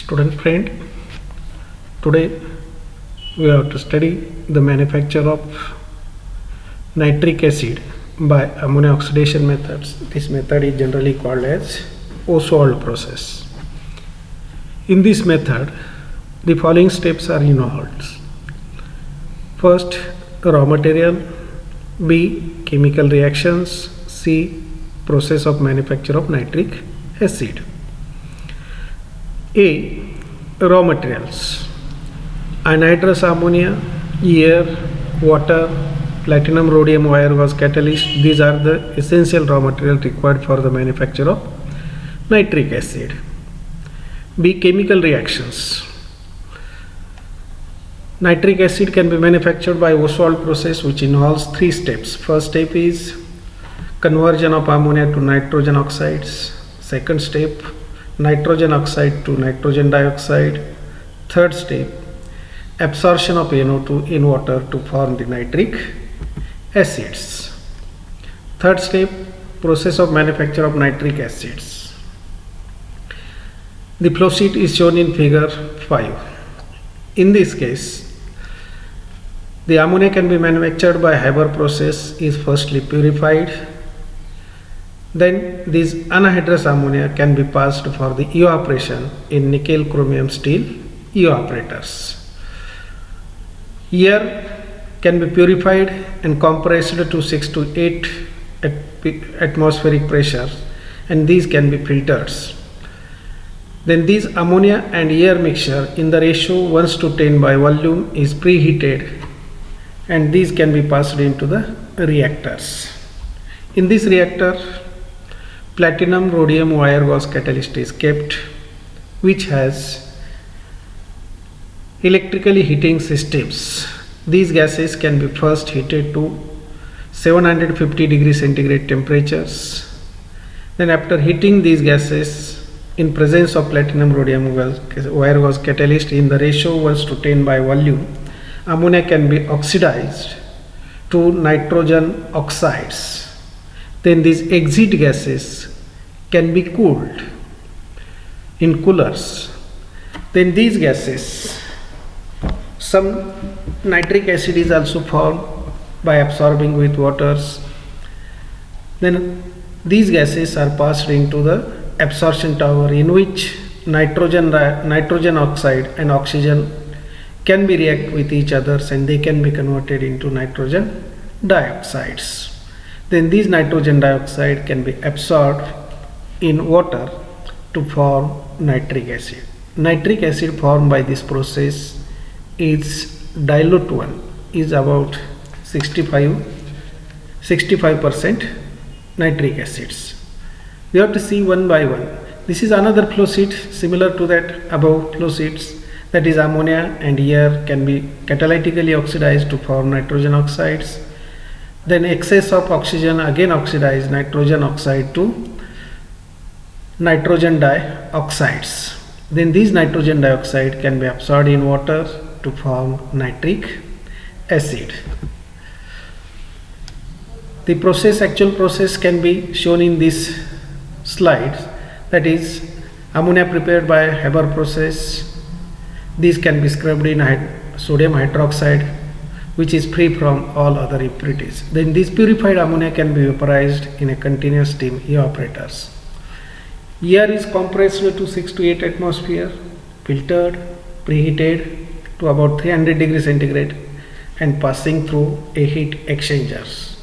Student friend, today we have to study the manufacture of nitric acid by ammonia oxidation methods. This method is generally called as Ostwald process. In this method, the following steps are involved. First, raw material. B, chemical reactions. C, process of manufacture of nitric acid. A, raw materials: anhydrous ammonia, air, water, platinum rhodium wire gauze catalyst. These are the essential raw material required for the manufacture of nitric acid. B, chemical reactions. Nitric acid can be manufactured by Ostwald process, which involves three steps. First step is conversion of ammonia to nitrogen oxides. Second step, nitrogen oxide to nitrogen dioxide. Third step, absorption of NO2 in water to form the nitric acids. Third step, process of manufacture of nitric acids. The flow sheet is shown in figure 5. In this case, the ammonia can be manufactured by Haber process is firstly purified. Then this anhydrous ammonia can be passed for the evaporation in nickel chromium steel evaporators. Air can be purified and compressed to 6 to 8 atmospheric pressure, and these can be filtered. Then this ammonia and air mixture in the ratio 1:10 by volume is preheated, and these can be passed into the reactors. In this reactor, platinum rhodium wire gauze catalyst is kept, which has electrically heating systems. These gases can be first heated to 750 degrees centigrade temperatures. Then after heating these gases in presence of platinum rhodium wire gauze catalyst in the ratio 1:10 by volume, ammonia can be oxidized to nitrogen oxides. Then these exit gases can be cooled in coolers. Then these gases, some nitric acid is also formed by absorbing with waters. Then these gases are passed into the absorption tower, in which nitrogen oxide and oxygen can be react with each other, and they can be converted into nitrogen dioxides. Then these nitrogen dioxide can be absorbed in water to form nitric acid. Nitric acid formed by this process is dilute one, is about 65% nitric acids. We have to see one by one. This is another flow sheet similar to that above flow sheets, that is ammonia and air can be catalytically oxidized to form nitrogen oxides. Then excess of oxygen again oxidize nitrogen oxide to nitrogen dioxides. Then these nitrogen dioxide can be absorbed in water to form nitric acid. The actual process can be shown in this slide, that is ammonia prepared by Haber process. These can be scrubbed in sodium hydroxide, which is free from all other impurities. Then this purified ammonia can be vaporized in a continuous steam evaporators. Air is compressed to 6 to 8 atmosphere, filtered, preheated to about 300 degrees centigrade, and passing through a heat exchangers.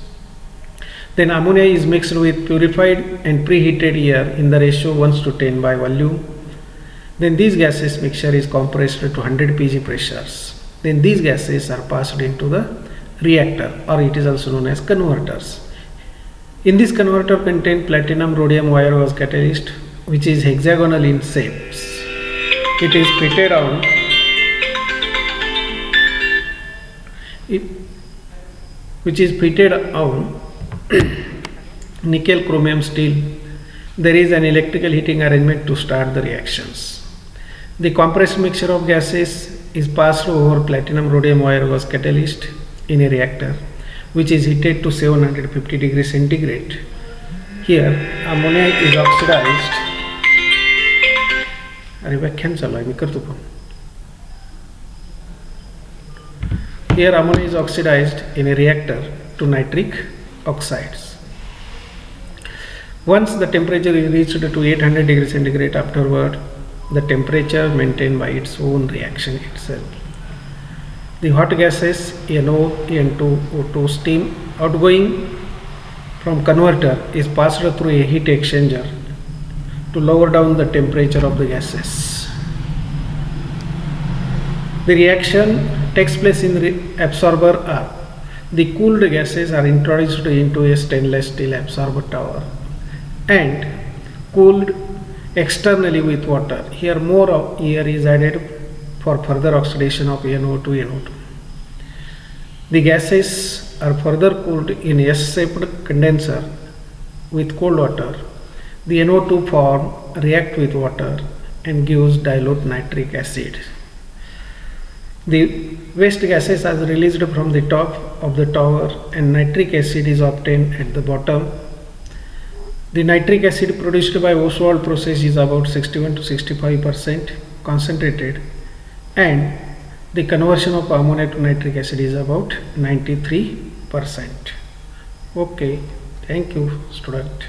Then ammonia is mixed with purified and preheated air in the ratio 1:10 by volume. Then these gases mixture is compressed to 100 pg pressures. Then these gases are passed into the reactor, or it is also known as converters. In this converter contain platinum rhodium wire gauze catalyst, which is hexagonal in shapes. It is fitted on nickel chromium steel. There is an electrical heating arrangement to start the reactions. The compressed mixture of gases is passed over platinum rhodium wire gauze catalyst in a reactor, which is heated to 750 degrees centigrade. Here ammonia is oxidized अरे व्याख्यान चालू आहे, मी करतो पण. Here ammonia is oxidized in a reactor to nitric oxides. Once the temperature is reached to 800 degrees centigrade, afterward the temperature maintained by its own reaction itself. The hot gases NO, N2, O2 steam outgoing from converter is passed through a heat exchanger to lower down the temperature of the gases. The reaction takes place in the absorber R. The cooled gases are introduced into a stainless steel absorber tower and cooled externally with water. Here more air is added for further oxidation of NO to NO2. The gases are further cooled in S-shaped condenser with cold water. The NO2 form react with water and gives dilute nitric acid. The waste gases are released from the top of the tower and nitric acid is obtained at the bottom. The nitric acid produced by Ostwald process is about 61 to 65% concentrated, and the conversion of ammonia to nitric acid is about 93%. Okay, thank you student.